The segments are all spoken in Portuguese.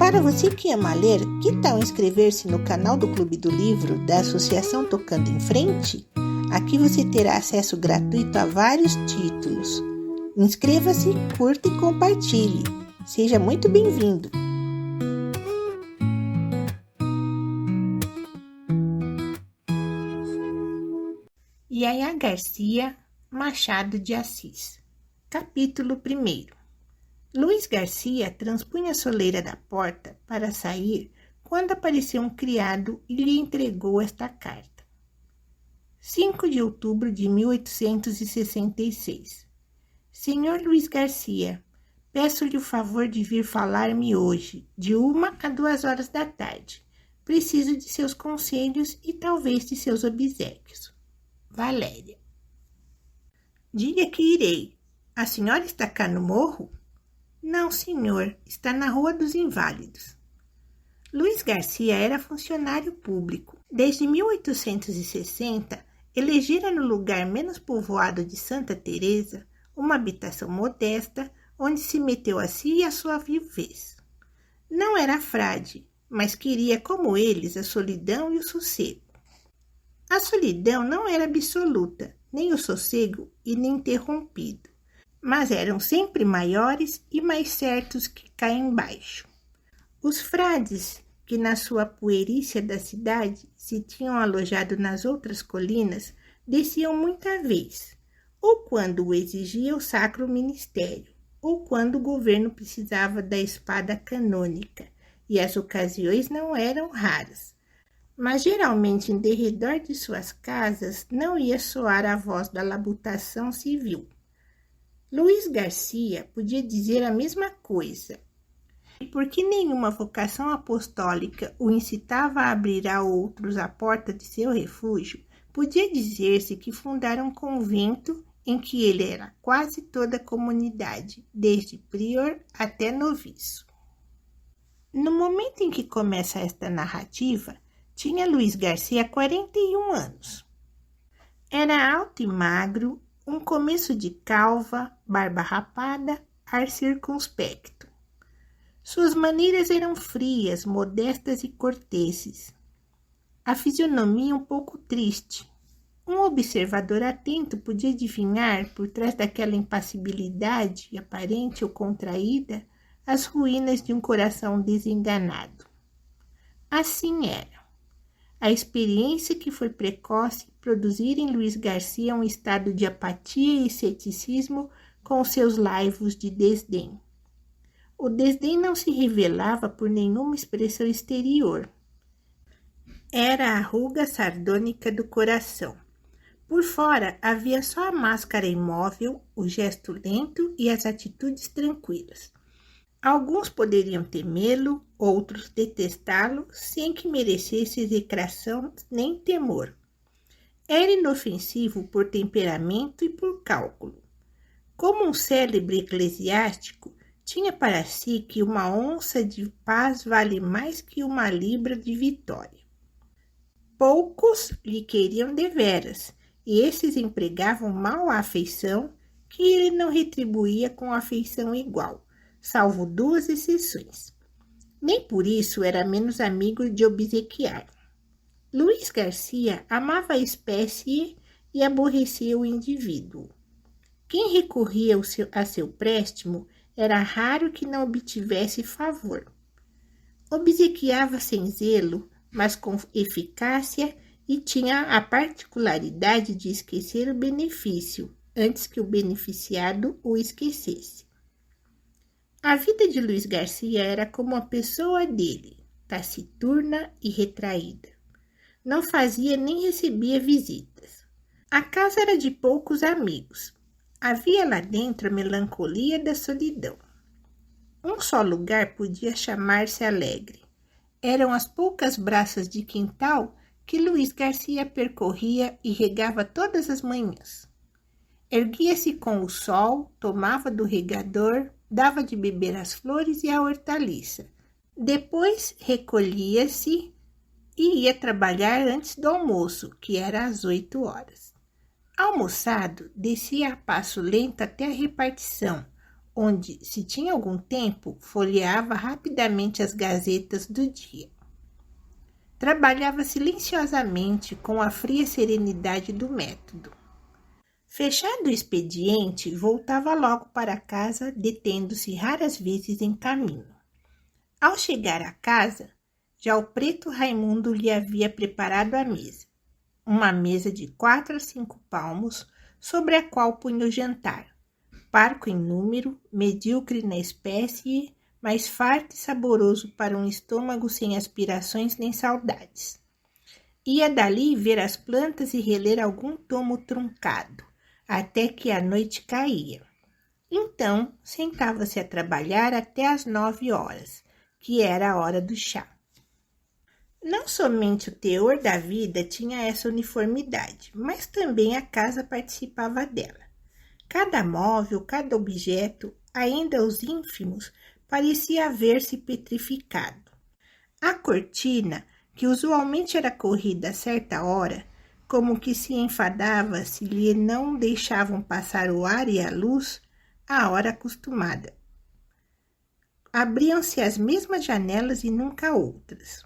para você que ama ler, que tal inscrever-se no canal do Clube do Livro da Associação Tocando em Frente? Aqui você terá acesso gratuito a vários títulos. Inscreva-se, curta e compartilhe. Seja muito bem-vindo! Yaya Garcia, Machado de Assis. Capítulo 1. Luiz Garcia transpunha a soleira da porta para sair quando apareceu um criado e lhe entregou esta carta. 5 de outubro de 1866. Senhor Luiz Garcia, peço-lhe o favor de vir falar-me hoje, de 1 a 2 horas da tarde. Preciso de seus conselhos e talvez de seus obséquios. Valéria. Diga que irei. A senhora está cá no morro? Não, senhor, está na Rua dos Inválidos. Luiz Garcia era funcionário público. Desde 1860, elegera no lugar menos povoado de Santa Teresa uma habitação modesta, onde se meteu a si e a sua viuvez. Não era frade, mas queria, como eles, a solidão e o sossego. A solidão não era absoluta, nem o sossego ininterrompido, mas eram sempre maiores e mais certos que cá embaixo. Os frades, que na sua puerícia da cidade se tinham alojado nas outras colinas, desciam muita vez, ou quando o exigia o sacro ministério, ou quando o governo precisava da espada canônica, e as ocasiões não eram raras. Mas geralmente em derredor de suas casas não ia soar a voz da labutação civil. Luiz Garcia podia dizer a mesma coisa, e porque nenhuma vocação apostólica o incitava a abrir a outros a porta de seu refúgio, podia dizer-se que fundara um convento em que ele era quase toda a comunidade, desde prior até noviço. No momento em que começa esta narrativa, tinha Luiz Garcia 41 anos. Era alto e magro, um começo de calva, barba rapada, ar circunspecto. Suas maneiras eram frias, modestas e corteses. A fisionomia um pouco triste. Um observador atento podia adivinhar, por trás daquela impassibilidade aparente ou contraída, as ruínas de um coração desenganado. Assim era. A experiência que foi precoce produzira em Luiz Garcia um estado de apatia e ceticismo com seus laivos de desdém. O desdém não se revelava por nenhuma expressão exterior. Era a ruga sardônica do coração. Por fora havia só a máscara imóvel, o gesto lento e as atitudes tranquilas. Alguns poderiam temê-lo, outros detestá-lo, sem que merecesse execração nem temor. Era inofensivo por temperamento e por cálculo. Como um célebre eclesiástico, tinha para si que uma onça de paz vale mais que uma libra de vitória. Poucos lhe queriam deveras, e esses empregavam mal a afeição, que ele não retribuía com afeição igual, salvo 2 exceções. Nem por isso era menos amigo de obsequiar. Luiz Garcia amava a espécie e aborrecia o indivíduo. Quem recorria a seu préstimo era raro que não obtivesse favor. Obsequiava sem zelo, mas com eficácia, e tinha a particularidade de esquecer o benefício, antes que o beneficiado o esquecesse. A vida de Luiz Garcia era como a pessoa dele, taciturna e retraída. Não fazia nem recebia visitas. A casa era de poucos amigos. Havia lá dentro a melancolia da solidão. Um só lugar podia chamar-se alegre. Eram as poucas braças de quintal que Luiz Garcia percorria e regava todas as manhãs. Erguia-se com o sol, tomava do regador, dava de beber às flores e à hortaliça. Depois recolhia-se e ia trabalhar antes do almoço, que era às 8 horas. Almoçado, descia a passo lento até a repartição, onde, se tinha algum tempo, folheava rapidamente as gazetas do dia. Trabalhava silenciosamente com a fria serenidade do método. Fechado o expediente, voltava logo para casa, detendo-se raras vezes em caminho. Ao chegar à casa, já o preto Raimundo lhe havia preparado a mesa. Uma mesa de 4 a 5 palmos, sobre a qual punha o jantar. Parco em número, medíocre na espécie, mas farto e saboroso para um estômago sem aspirações nem saudades. Ia dali ver as plantas e reler algum tomo truncado, até que a noite caía. Então, sentava-se a trabalhar até às 9 horas, que era a hora do chá. Não somente o teor da vida tinha essa uniformidade, mas também a casa participava dela. Cada móvel, cada objeto, ainda os ínfimos, parecia haver-se petrificado. A cortina, que usualmente era corrida a certa hora, como que se enfadava se lhe não deixavam passar o ar e a luz, à hora acostumada. Abriam-se as mesmas janelas e nunca outras.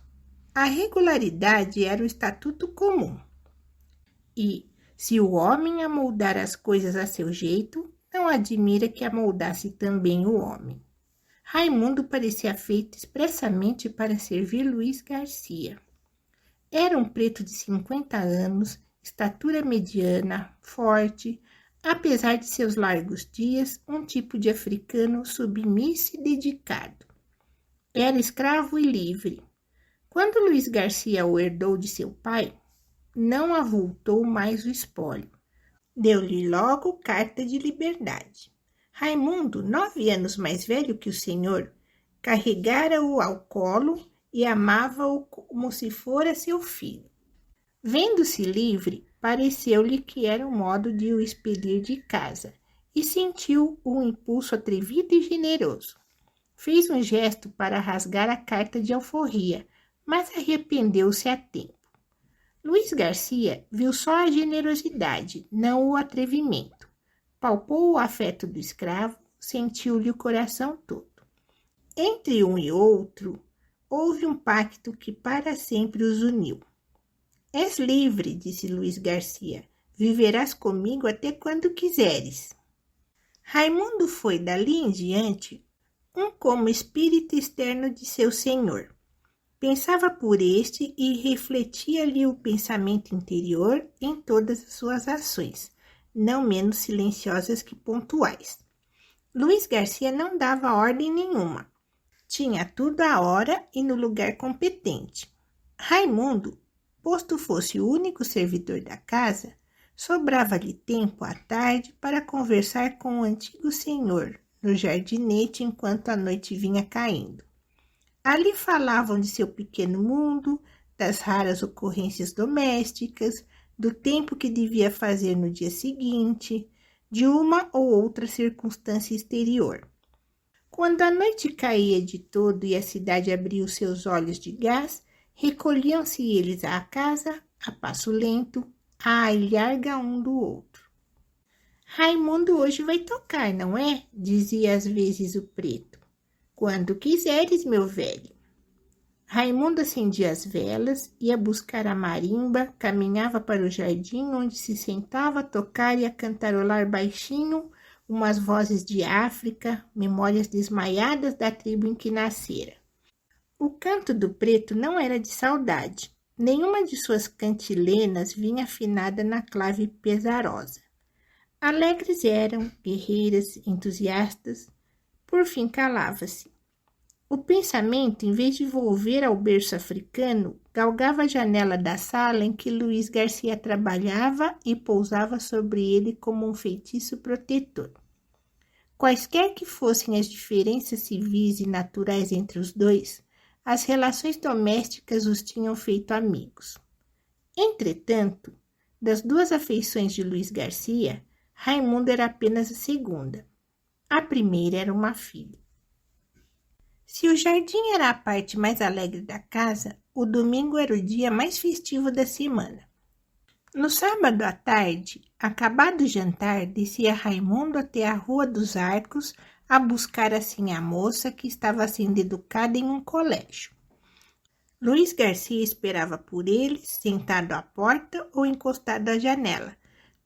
A regularidade era o estatuto comum. E, se o homem amoldar as coisas a seu jeito, não admira que amoldasse também o homem. Raimundo parecia feito expressamente para servir Luiz Garcia. Era um preto de 50 anos, estatura mediana, forte, apesar de seus largos dias, um tipo de africano submisso e dedicado. Era escravo e livre. Quando Luiz Garcia o herdou de seu pai, não avultou mais o espólio. Deu-lhe logo carta de liberdade. Raimundo, 9 anos mais velho que o senhor, carregara-o ao colo e amava-o como se fora seu filho. Vendo-se livre, pareceu-lhe que era um modo de o expelir de casa, e sentiu um impulso atrevido e generoso. Fez um gesto para rasgar a carta de alforria, mas arrependeu-se a tempo. Luiz Garcia viu só a generosidade, não o atrevimento. Palpou o afeto do escravo, sentiu-lhe o coração todo. Entre um e outro, houve um pacto que para sempre os uniu. És livre, disse Luiz Garcia, viverás comigo até quando quiseres. Raimundo foi dali em diante como espírito externo de seu senhor. Pensava por este e refletia-lhe o pensamento interior em todas as suas ações, não menos silenciosas que pontuais. Luiz Garcia não dava ordem nenhuma. Tinha tudo à hora e no lugar competente. Raimundo, posto fosse o único servidor da casa, sobrava-lhe tempo à tarde para conversar com o antigo senhor, no jardinete enquanto a noite vinha caindo. Ali falavam de seu pequeno mundo, das raras ocorrências domésticas, do tempo que devia fazer no dia seguinte, de uma ou outra circunstância exterior. Quando a noite caía de todo e a cidade abria os seus olhos de gás, recolhiam-se eles à casa, a passo lento, à ilharga um do outro. Raimundo hoje vai tocar, não é? Dizia às vezes o preto. Quando quiseres, meu velho. Raimundo acendia as velas, ia buscar a marimba, caminhava para o jardim, onde se sentava a tocar e a cantarolar baixinho umas vozes de África, memórias desmaiadas da tribo em que nascera. O canto do preto não era de saudade. Nenhuma de suas cantilenas vinha afinada na clave pesarosa. Alegres eram, guerreiras, entusiastas. Por fim calava-se. O pensamento, em vez de volver ao berço africano, galgava a janela da sala em que Luiz Garcia trabalhava e pousava sobre ele como um feitiço protetor. Quaisquer que fossem as diferenças civis e naturais entre os dois, as relações domésticas os tinham feito amigos. Entretanto, das duas afeições de Luiz Garcia, Raimundo era apenas a segunda. A primeira era uma filha. Se o jardim era a parte mais alegre da casa, o domingo era o dia mais festivo da semana. No sábado à tarde, acabado o jantar, descia Raimundo até a Rua dos Arcos, a buscar assim a moça que estava sendo educada em um colégio. Luiz Garcia esperava por eles, sentado à porta ou encostado à janela,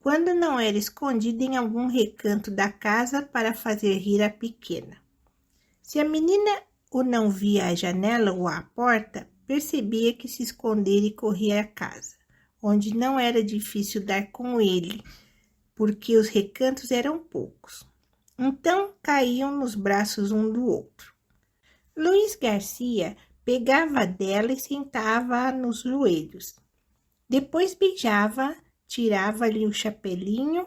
quando não era escondido em algum recanto da casa para fazer rir a pequena. Se a menina o não via à janela ou à porta, percebia que se escondera e corria à casa, onde não era difícil dar com ele, porque os recantos eram poucos. Então caíam nos braços um do outro. Luiz Garcia pegava dela e sentava-a nos joelhos. Depois beijava, tirava-lhe o chapelinho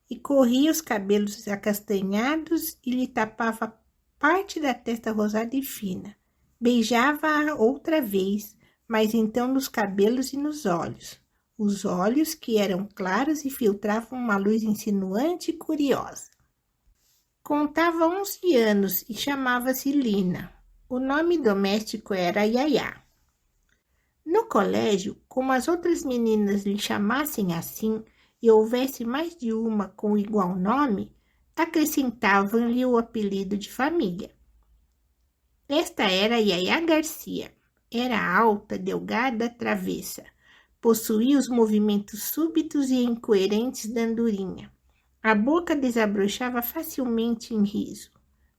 e corria os cabelos acastanhados e lhe tapava parte da testa rosada e fina. Beijava-a outra vez, mas então nos cabelos e nos olhos. Os olhos que eram claros e filtravam uma luz insinuante e curiosa. Contava 11 anos e chamava-se Lina. O nome doméstico era Yayá. No colégio, como as outras meninas lhe chamassem assim e houvesse mais de uma com igual nome, acrescentavam-lhe o apelido de família. Esta era Yayá Garcia. Era alta, delgada, travessa. Possuía os movimentos súbitos e incoerentes da andorinha. A boca desabrochava facilmente em riso.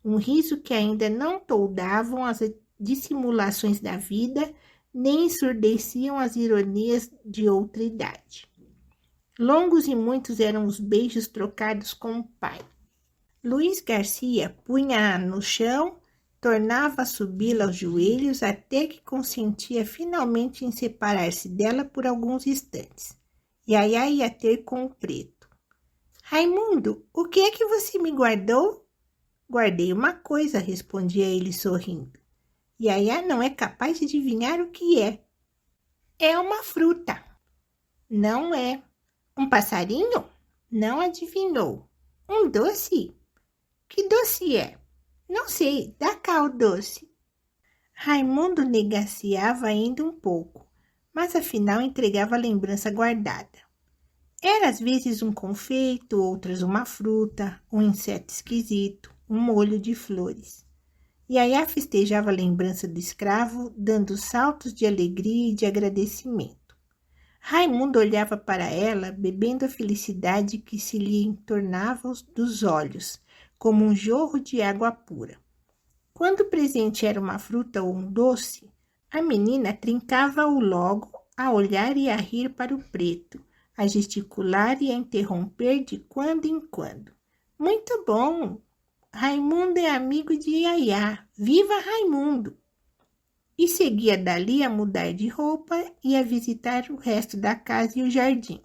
Um riso que ainda não toldavam as dissimulações da vida, nem ensurdeciam as ironias de outra idade. Longos e muitos eram os beijos trocados com o pai. Luiz Garcia punha-a no chão, tornava a subi-la aos joelhos até que consentia finalmente em separar-se dela por alguns instantes. Yayá ia ter com o preto. Raimundo, o que é que você me guardou? Guardei uma coisa, respondia ele sorrindo. Yayá não é capaz de adivinhar o que é. É uma fruta. Não é. Um passarinho? Não adivinhou. Um doce? Que doce é? Não sei, dá cá o doce. Raimundo negaciava ainda um pouco, mas afinal entregava a lembrança guardada. Era às vezes um confeito, outras uma fruta, um inseto esquisito, um molho de flores. Yayá festejava a lembrança do escravo, dando saltos de alegria e de agradecimento. Raimundo olhava para ela, bebendo a felicidade que se lhe entornava dos olhos, como um jorro de água pura. Quando o presente era uma fruta ou um doce, a menina trincava-o logo, a olhar e a rir para o preto, a gesticular e a interromper de quando em quando. Muito bom! Raimundo é amigo de Yayá. Viva Raimundo! E seguia dali a mudar de roupa e a visitar o resto da casa e o jardim.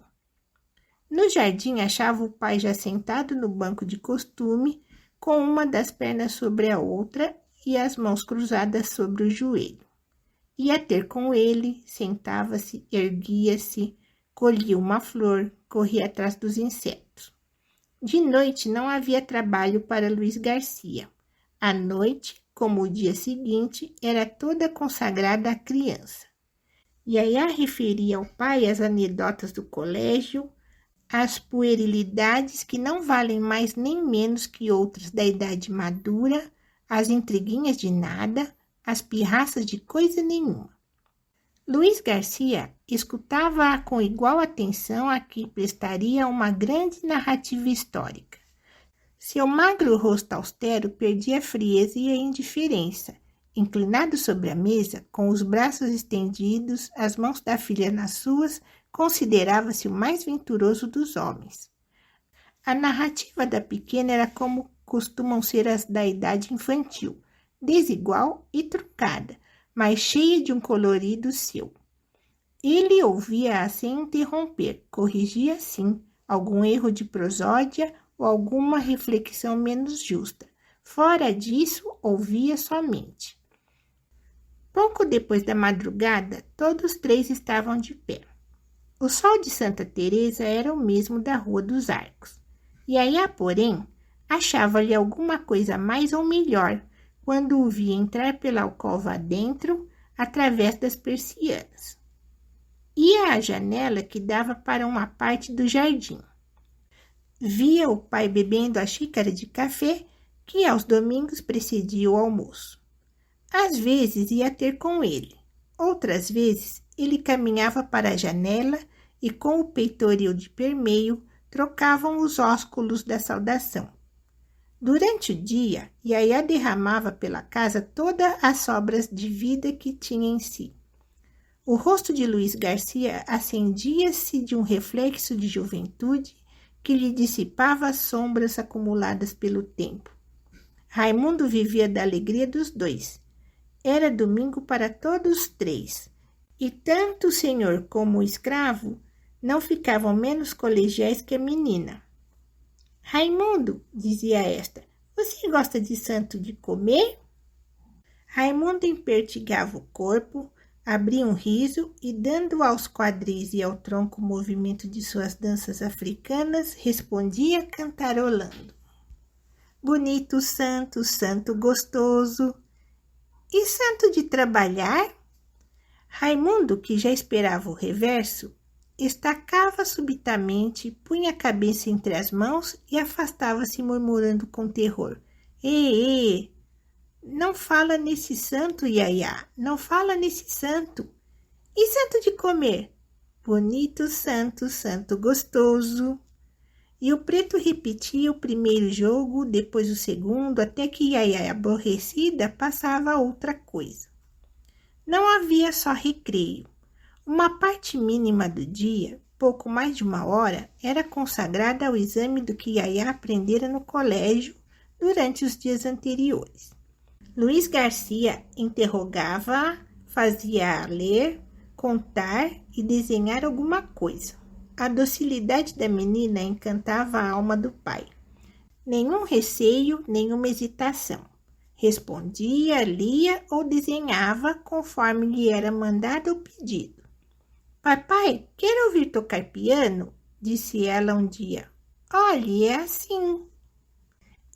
No jardim achava o pai já sentado no banco de costume, com uma das pernas sobre a outra e as mãos cruzadas sobre o joelho. Ia ter com ele, sentava-se, erguia-se, colhia uma flor, corria atrás dos insetos. De noite não havia trabalho para Luiz Garcia. A noite, como o dia seguinte, era toda consagrada à criança. Yayá referia ao pai as anedotas do colégio, as puerilidades que não valem mais nem menos que outras da idade madura, as intriguinhas de nada, as pirraças de coisa nenhuma. Luiz Garcia escutava-a com igual atenção a que prestaria uma grande narrativa histórica. Seu magro rosto austero perdia a frieza e a indiferença. Inclinado sobre a mesa, com os braços estendidos, as mãos da filha nas suas, considerava-se o mais venturoso dos homens. A narrativa da pequena era como costumam ser as da idade infantil, desigual e truncada, mas cheia de um colorido seu. Ele ouvia-a sem interromper, corrigia sim algum erro de prosódia ou alguma reflexão menos justa. Fora disso, ouvia somente. Pouco depois da madrugada, todos três estavam de pé. O sol de Santa Teresa era o mesmo da Rua dos Arcos. Yayá, porém, achava-lhe alguma coisa mais ou melhor quando o via entrar pela alcova adentro, através das persianas. Ia à janela que dava para uma parte do jardim. Via o pai bebendo a xícara de café que aos domingos precedia o almoço. Às vezes ia ter com ele, outras vezes ele caminhava para a janela e com o peitoril de permeio trocavam os ósculos da saudação. Durante o dia, Yaya derramava pela casa todas as sobras de vida que tinha em si. O rosto de Luiz Garcia acendia-se de um reflexo de juventude que lhe dissipava as sombras acumuladas pelo tempo. Raimundo vivia da alegria dos dois. Era domingo para todos os três, e tanto o senhor como o escravo não ficavam menos colegiais que a menina. Raimundo, dizia esta, você gosta de santo de comer? Raimundo empertigava o corpo, abria um riso e, dando aos quadris e ao tronco o movimento de suas danças africanas, respondia cantarolando. Bonito santo, santo gostoso. E santo de trabalhar? Raimundo, que já esperava o reverso, estacava subitamente, punha a cabeça entre as mãos e afastava-se murmurando com terror. Ê, não fala nesse santo, Yaya, não fala nesse santo. E santo de comer? Bonito santo, santo gostoso. E o preto repetia o primeiro jogo, depois o segundo, até que Yaya, aborrecida, passava a outra coisa. Não havia só recreio. Uma parte mínima do dia, pouco mais de 1 hora, era consagrada ao exame do que Yaya aprendera no colégio durante os dias anteriores. Luiz Garcia interrogava-a, fazia-a ler, contar e desenhar alguma coisa. A docilidade da menina encantava a alma do pai. Nenhum receio, nenhuma hesitação. Respondia, lia ou desenhava conforme lhe era mandado ou pedido. Papai, quer ouvir tocar piano? Disse ela um dia. Olhe, é assim.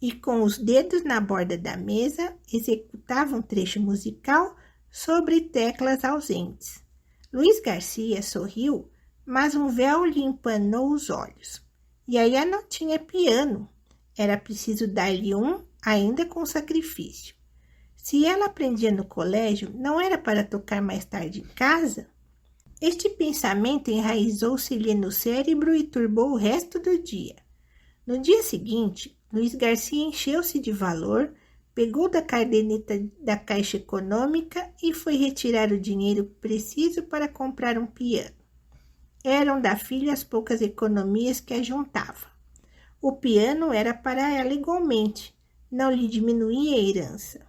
E com os dedos na borda da mesa, executava um trecho musical sobre teclas ausentes. Luiz Garcia sorriu, mas um véu lhe empanou os olhos. Yaya não tinha piano. Era preciso dar-lhe um, ainda com sacrifício. Se ela aprendia no colégio, não era para tocar mais tarde em casa? Este pensamento enraizou-se-lhe no cérebro e turbou o resto do dia. No dia seguinte, Luiz Garcia encheu-se de valor, pegou da caderneta da Caixa Econômica e foi retirar o dinheiro preciso para comprar um piano. Eram da filha as poucas economias que ajuntava. O piano era para ela igualmente, não lhe diminuía a herança.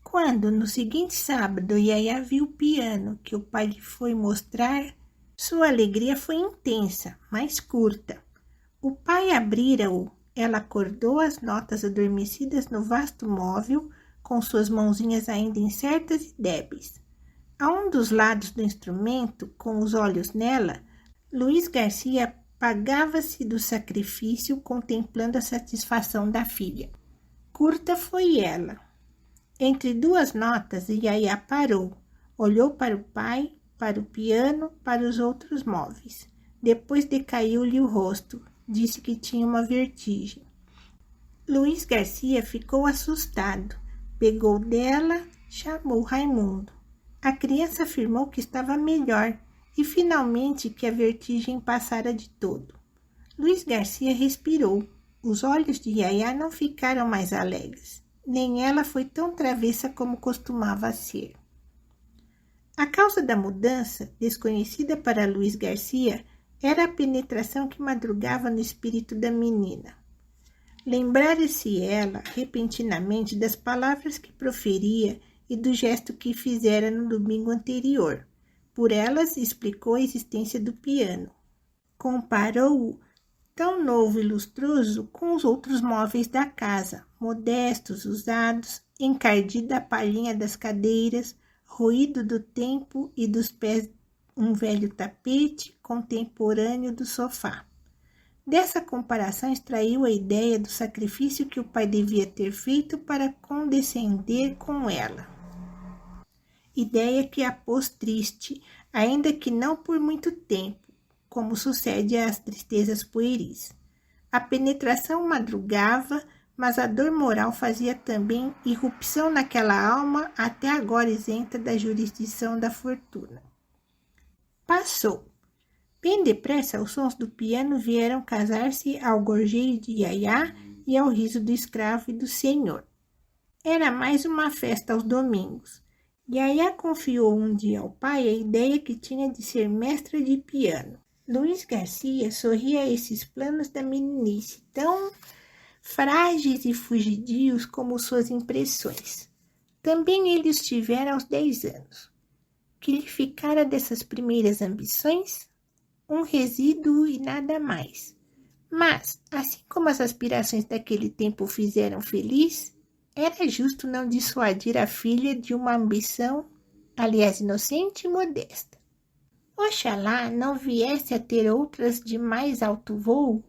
Quando, no seguinte sábado, Yaya viu o piano que o pai lhe foi mostrar, sua alegria foi intensa, mas curta. O pai abrira-o, ela acordou as notas adormecidas no vasto móvel, com suas mãozinhas ainda incertas e débeis. A um dos lados do instrumento, com os olhos nela, Luiz Garcia pagava-se do sacrifício contemplando a satisfação da filha. Curta foi ela. Entre 2 notas, Yaya parou, olhou para o pai, para o piano, para os outros móveis. Depois decaiu-lhe o rosto, disse que tinha uma vertigem. Luiz Garcia ficou assustado, pegou dela, chamou Raimundo. A criança afirmou que estava melhor e finalmente que a vertigem passara de todo. Luiz Garcia respirou. Os olhos de Yaya não ficaram mais alegres. Nem ela foi tão travessa como costumava ser. A causa da mudança, desconhecida para Luiz Garcia, era a penetração que madrugava no espírito da menina. Lembrara-se ela, repentinamente, das palavras que proferia e do gesto que fizera no domingo anterior. Por elas, explicou a existência do piano. Comparou-o, tão novo e lustroso, com os outros móveis da casa, modestos, usados, encardida a palhinha das cadeiras, ruído do tempo e dos pés um velho tapete contemporâneo do sofá. Dessa comparação extraiu a ideia do sacrifício que o pai devia ter feito para condescender com ela. Ideia que a pôs triste, ainda que não por muito tempo, como sucede às tristezas pueris. A penetração madrugava, mas a dor moral fazia também irrupção naquela alma até agora isenta da jurisdição da fortuna. Passou. Bem depressa, os sons do piano vieram casar-se ao gorjeio de Yaya e ao riso do escravo e do senhor. Era mais uma festa aos domingos. Yaya confiou um dia ao pai a ideia que tinha de ser mestra de piano. Luiz Garcia sorria a esses planos da meninice, tão frágeis e fugidios como suas impressões. Também ele os tivera aos 10 anos. Que lhe ficara dessas primeiras ambições? Um resíduo e nada mais. Mas, assim como as aspirações daquele tempo o fizeram feliz, era justo não dissuadir a filha de uma ambição, aliás, inocente e modesta. Oxalá não viesse a ter outras de mais alto voo.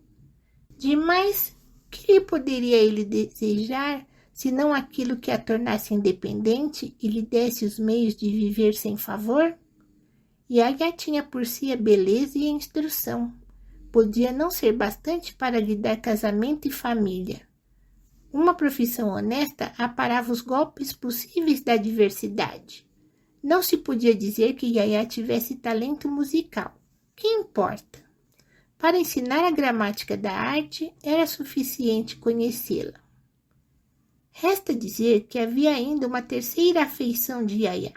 De mais, que lhe poderia ele desejar, senão aquilo que a tornasse independente e lhe desse os meios de viver sem favor? Yaya tinha por si a beleza e a instrução. Podia não ser bastante para lhe dar casamento e família. Uma profissão honesta aparava os golpes possíveis da adversidade. Não se podia dizer que Yaya tivesse talento musical. Que importa? Para ensinar a gramática da arte, era suficiente conhecê-la. Resta dizer que havia ainda uma terceira afeição de Yaya.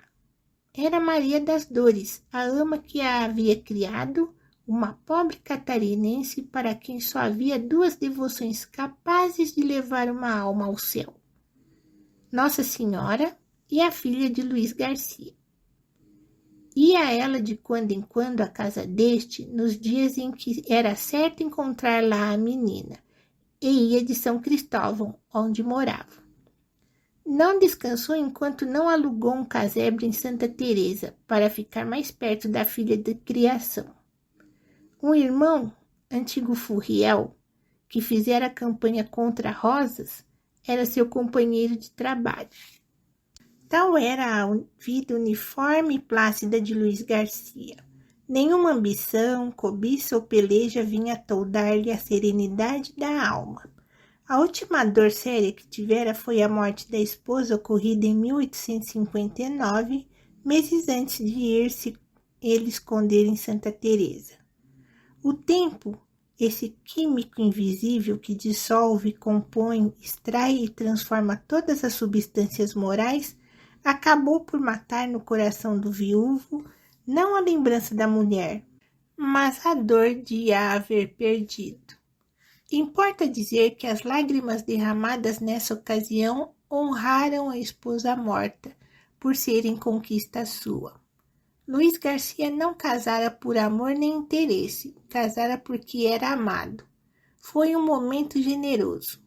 Era Maria das Dores, a ama que a havia criado, uma pobre catarinense para quem só havia duas devoções capazes de levar uma alma ao céu: Nossa Senhora e a filha de Luiz Garcia. Ia ela de quando em quando à casa deste, nos dias em que era certo encontrar lá a menina, e ia de São Cristóvão, onde morava. Não descansou enquanto não alugou um casebre em Santa Teresa, para ficar mais perto da filha de criação. Um irmão, antigo furriel, que fizera campanha contra Rosas, era seu companheiro de trabalho. Tal era a vida uniforme e plácida de Luiz Garcia. Nenhuma ambição, cobiça ou peleja vinha toldar-lhe a serenidade da alma. A última dor séria que tivera foi a morte da esposa ocorrida em 1859, meses antes de ir-se ele esconder em Santa Teresa. O tempo, esse químico invisível que dissolve, compõe, extrai e transforma todas as substâncias morais, acabou por matar no coração do viúvo não a lembrança da mulher, mas a dor de a haver perdido. Importa dizer que as lágrimas derramadas nessa ocasião honraram a esposa morta, por serem conquista sua. Luiz Garcia não casara por amor nem interesse, casara porque era amado. Foi um momento generoso.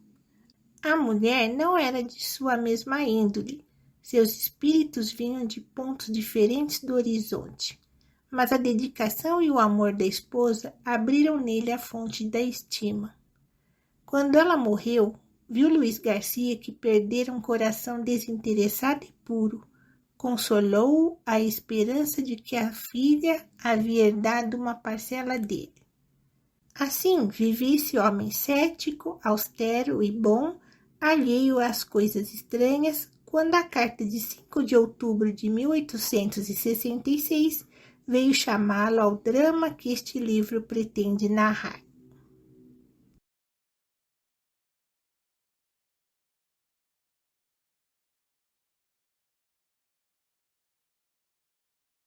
A mulher não era de sua mesma índole, seus espíritos vinham de pontos diferentes do horizonte, mas a dedicação e o amor da esposa abriram nele a fonte da estima. Quando ela morreu, viu Luiz Garcia que perdera um coração desinteressado e puro. Consolou-o a esperança de que a filha havia herdado uma parcela dele. Assim, vivia esse homem cético, austero e bom, alheio às coisas estranhas, quando a carta de 5 de outubro de 1866 veio chamá-lo ao drama que este livro pretende narrar.